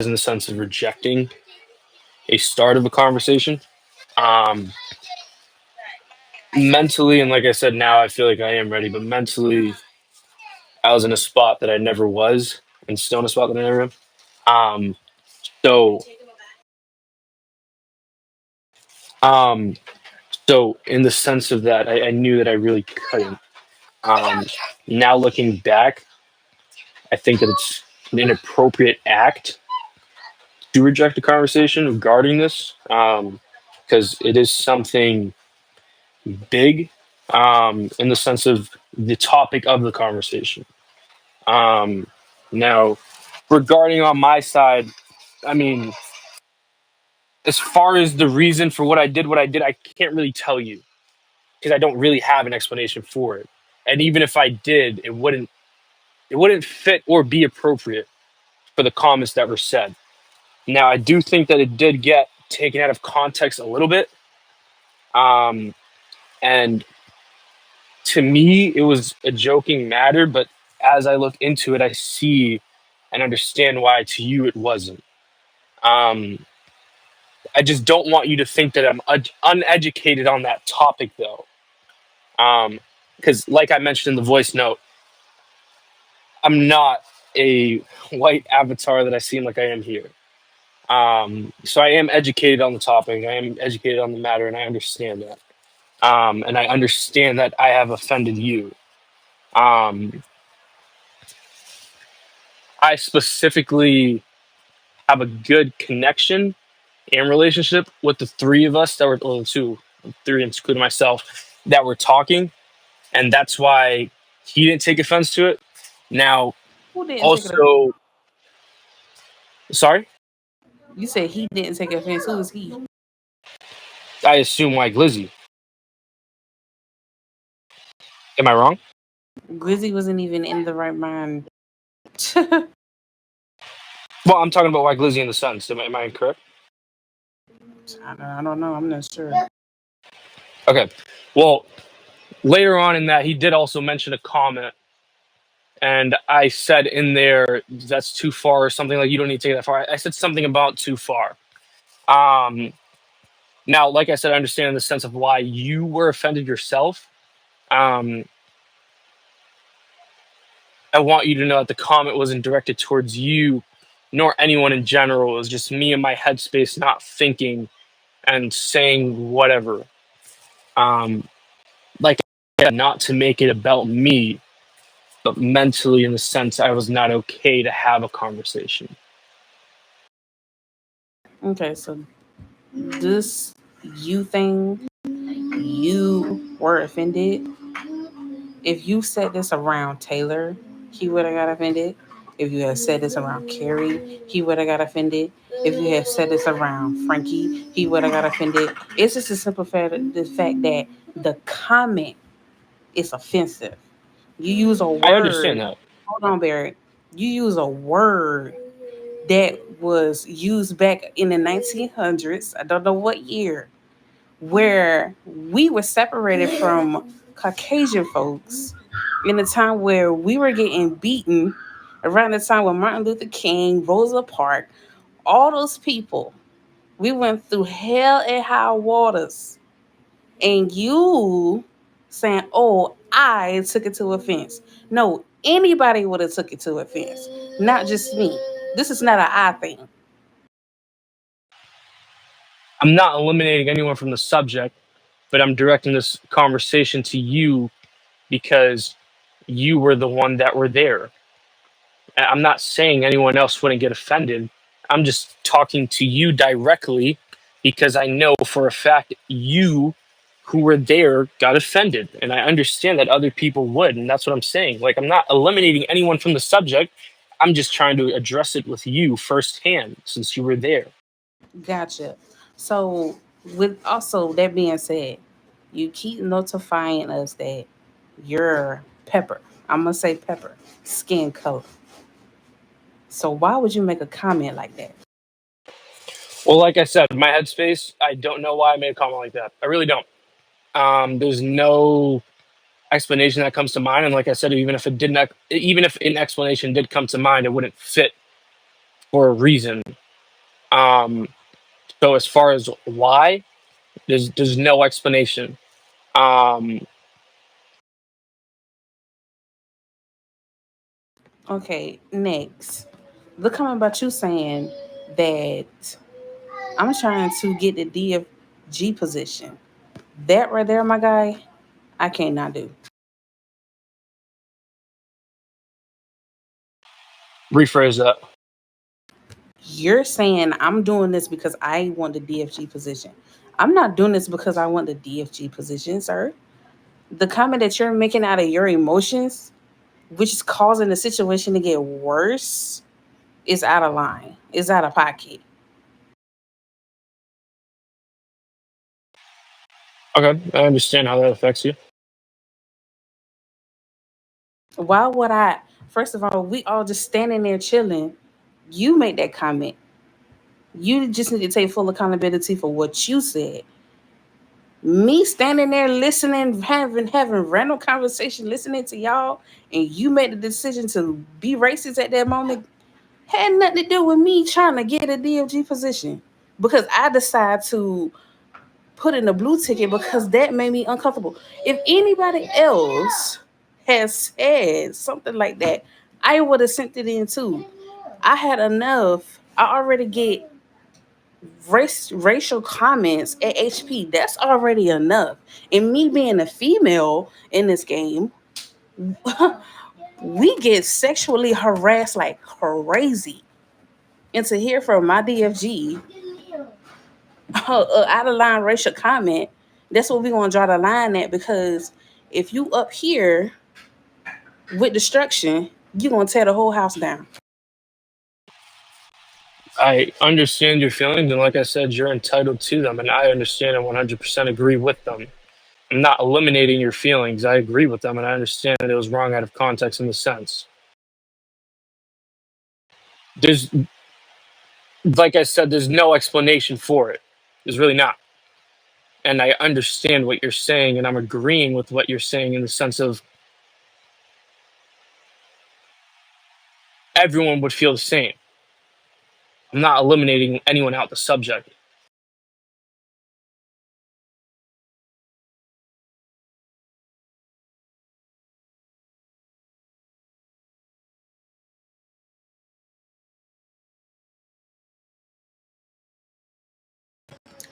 in the sense of rejecting a start of a conversation. Um, Mentally, and like I said, now I feel like I am ready, but mentally, I was in a spot that I never was, and still in a spot that I never am. Um, so, um, so in the sense of that, I knew that I really couldn't. Um, Now looking back, I think that it's an inappropriate act to reject a conversation regarding this, because it is something big, in the sense of the topic of the conversation. Um, Now, regarding on my side, I mean, as far as the reason for what I did, I can't really tell you because I don't really have an explanation for it. And even if I did, it wouldn't fit or be appropriate for the comments that were said. Now, I do think that it did get taken out of context a little bit. Um, and to me, it was a joking matter, but as I look into it, I see and understand why to you it wasn't. Um, I just don't want you to think that I'm uneducated on that topic, though. Because, like I mentioned in the voice note, I'm not a white avatar that I seem like I am here. So I am educated on the topic. I am educated on the matter, and I understand that. And I understand that I have offended you. Um, I specifically have a good connection and relationship with the three of us that were, well, the two, three, including myself, that were talking, and that's why he didn't take offense to it. Now, Who didn't take it? also, sorry, You said he didn't take offense. Who was he? I assume like Lizzie. Am I wrong? Glizzy wasn't even in the right mind. Well, I'm talking about like Lizzie and the Sons. Am I incorrect? I don't know. I'm not sure. Okay. Well, later on in that, he did also mention a comment, and I said in there that's too far or something like you don't need to take that far. I said something about too far. Um, Now, like I said, I understand in the sense of why you were offended yourself. Um, I want you to know that the comment wasn't directed towards you nor anyone in general. It was just me and my headspace not thinking and saying whatever. Um, like I said, not to make it about me, but mentally in the sense I was not okay to have a conversation. Okay, so this you thing, you were offended. If you said this around Taylor, he would have got offended. If you had said this around Carrie, he would have got offended. If you had said this around Frankie, he would have got offended. It's just a simple fact, the fact that the comment is offensive. You use a I understand word. that. Hold on, Barrett. You use a word that was used back in the 1900s. I don't know what year, where we were separated from Caucasian folks in a time where we were getting beaten around the time when Martin Luther King, Rosa Parks, all those people. We went through hell and high waters. And you saying, oh, I took it to offense. No, anybody would have took it to offense, not just me. This is not an I thing. I'm not eliminating anyone from the subject, but I'm directing this conversation to you because you were the one that were there. I'm not saying anyone else wouldn't get offended. I'm just talking to you directly because I know for a fact you who were there got offended. And I understand that other people would. And that's what I'm saying. Like, I'm not eliminating anyone from the subject. I'm just trying to address it with you firsthand since you were there. Gotcha. So, with also that being said, you keep notifying us that you're pepper. I'm gonna say pepper, skin color. So why would you make a comment like that? Well, like I said, my headspace, I don't know why I made a comment like that. I really don't. There's no explanation that comes to mind. And like I said, even if an explanation did come to mind, it wouldn't fit for a reason. Um, so as far as why, there's no explanation. Um, Okay, next. The comment about you saying that I'm trying to get the DFG position. That right there, my guy, I cannot do. rephrase that. You're saying I'm doing this because I want the DFG position. I'm not doing this because I want the DFG position, sir. The comment that you're making out of your emotions, which is causing the situation to get worse, is out of line. Is out of pocket. Okay, I understand how that affects you. Why would I? First of all, we all just standing there chilling. You made that comment. You just need to take full accountability for what you said. Me standing there listening, having random conversation, listening to y'all, and you made the decision to be racist at that moment had nothing to do with me trying to get a DFG position because I decided to put in a blue ticket because that made me uncomfortable. If anybody else has said something like that, I would have sent it in too. I had enough. I already get racial comments at HP. That's already enough. And me being a female in this game, we get sexually harassed like crazy. And to hear from my DFG out of line racial comment, that's what we're gonna draw the line at because if you up here with destruction, you're gonna tear the whole house down. I understand your feelings, and like I said, you're entitled to them, and I understand and 100% agree with them. I'm not eliminating your feelings. I agree with them, and I understand that it was wrong out of context in the sense. There's, like I said, there's no explanation for it. There's really not. And I understand what you're saying, and I'm agreeing with what you're saying in the sense of everyone would feel the same. I'm not eliminating anyone out the subject.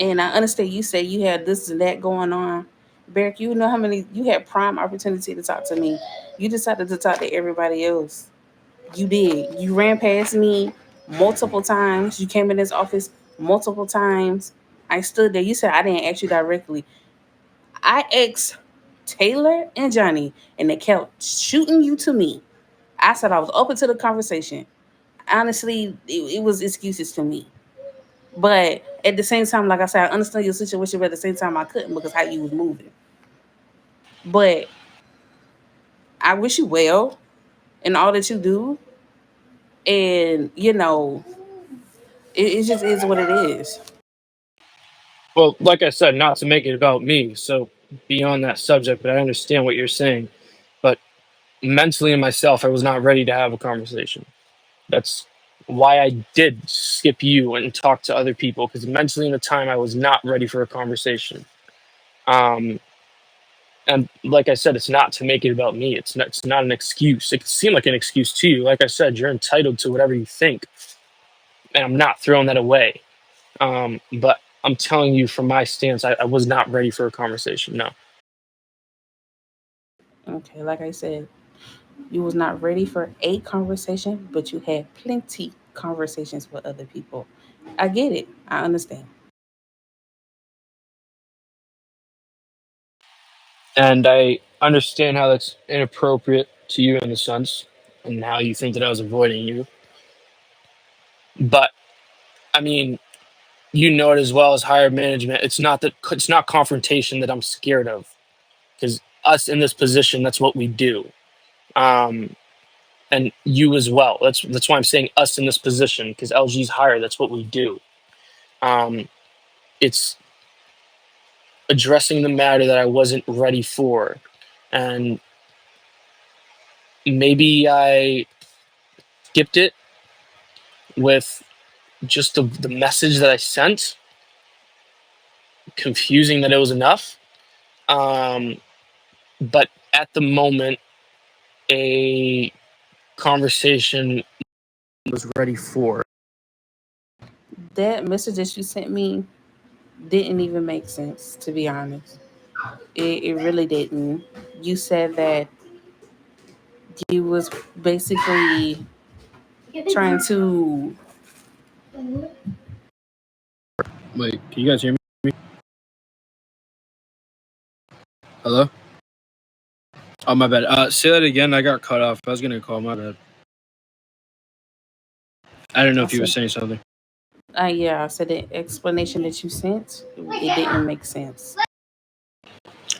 And I understand you say you had this and that going on. Barrick, you know how many you had prime opportunity to talk to me. You decided to talk to everybody else. You did. You ran past me multiple times. You came in this office multiple times. I stood there. You said I didn't ask you directly. I asked Taylor and Johnny, and they kept shooting you to me. I said I was open to the conversation. Honestly, it was excuses to me. But at the same time, like I said, I understand your situation, but at the same time, I couldn't because how you was moving. But I wish you well in all that you do, and it just is what it is. Well, like I said, not to make it about me, so beyond that subject, but I understand what you're saying. But mentally in myself, I was not ready to have a conversation. That's why I did skip you and talk to other people because mentally in the time I was not ready for a conversation. Um, and like I said, it's not to make it about me. It's not an excuse. It can seem like an excuse to you. Like I said, you're entitled to whatever you think, and I'm not throwing that away. But I'm telling you from my stance, I was not ready for a conversation. No. Okay, like I said, you was not ready for a conversation, but you had plenty conversations with other people. I get it. I understand. And I understand how that's inappropriate to you in a sense, and how you think that I was avoiding you. But I mean, you know it as well as higher management. It's not confrontation that I'm scared of, because us in this position, that's what we do. Um, and you as well. That's why I'm saying us in this position, because LG's higher. That's what we do. Um, it's addressing the matter that I wasn't ready for, and maybe I skipped it. with just the message that I sent, confusing that it was enough. But at the moment, a conversation was ready for. That message that you sent me didn't even make sense, to be honest. It really didn't. You said that you was basically trying to. Wait, can you guys hear me? Hello? Oh, my bad. Say that again. I got cut off. I was gonna call. My bad. I don't know if you were saying something. Yeah, I said the explanation that you sent, it didn't make sense.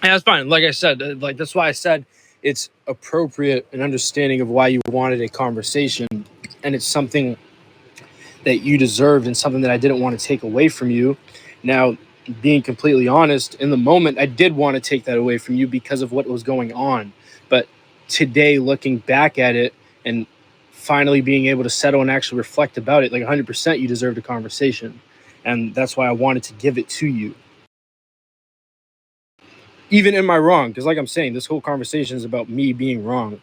Yeah, that's fine. Like I said, that's why I said it's appropriate and understanding of why you wanted a conversation, and it's something that you deserved and something that I didn't want to take away from you. Now, being completely honest, in the moment, I did want to take that away from you because of what was going on. But today, looking back at it and finally being able to settle and actually reflect about it, like 100%, you deserved a conversation. And that's why I wanted to give it to you. Even in my wrong, because like I'm saying, this whole conversation is about me being wrong.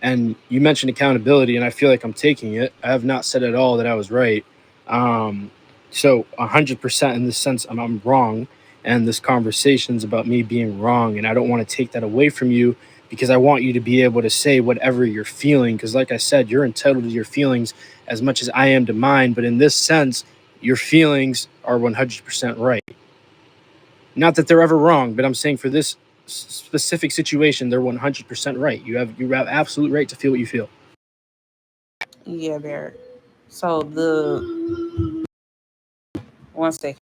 And you mentioned accountability, and I feel like I'm taking it. I have not said at all that I was right. So 100% in this sense, I'm wrong. And this conversation is about me being wrong. And I don't want to take that away from you because I want you to be able to say whatever you're feeling. Because like I said, you're entitled to your feelings as much as I am to mine. But in this sense, your feelings are 100% right. Not that they're ever wrong, but I'm saying for this specific situation, they're 100% right. You have absolute right to feel what you feel. Yeah, Barrett. So the one second.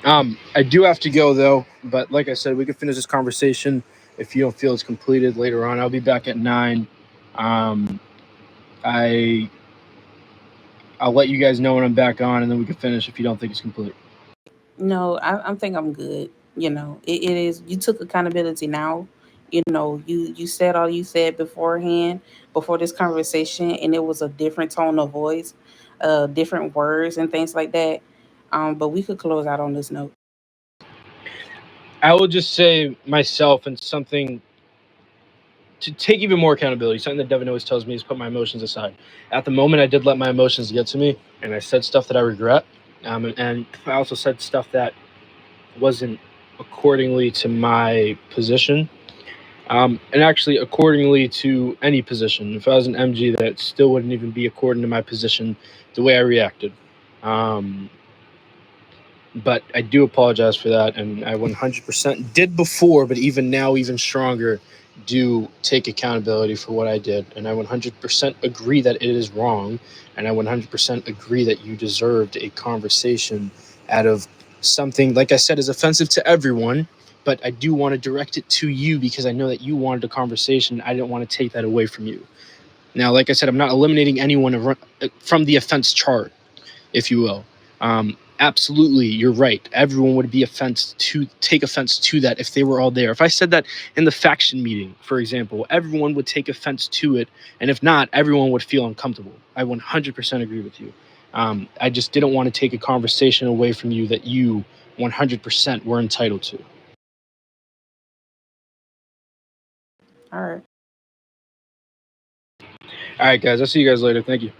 I do have to go though, but like I said, we can finish this conversation if you don't feel it's completed later on. I'll be back at 9. Um, I I'll let you guys know when I'm back on, and then we can finish if you don't think it's complete. No, I think I'm good. It is. You took accountability now. You said all you said beforehand, before this conversation, and it was a different tone of voice, different words and things like that. But we could close out on this note. I will just say myself and something to take even more accountability. Something that Devin always tells me is put my emotions aside. At the moment, I did let my emotions get to me, and I said stuff that I regret. And I also said stuff that wasn't accordingly to my position. And actually, accordingly to any position. If I was an MG, that still wouldn't even be according to my position the way I reacted. Um, but I do apologize for that, and I 100% did before, but even now, even stronger, do take accountability for what I did, and I 100% agree that it is wrong, and I 100% agree that you deserved a conversation out of something, like I said, is offensive to everyone, but I do want to direct it to you because I know that you wanted a conversation. I didn't want to take that away from you. Now, like I said, I'm not eliminating anyone from the offense chart, if you will. Absolutely, you're right. Everyone would be take offense to that if they were all there. If I said that in the faction meeting, for example, everyone would take offense to it, and if not, everyone would feel uncomfortable. I 100% agree with you. I just didn't want to take a conversation away from you that you 100% were entitled to. All right. All right, guys. I'll see you guys later. Thank you.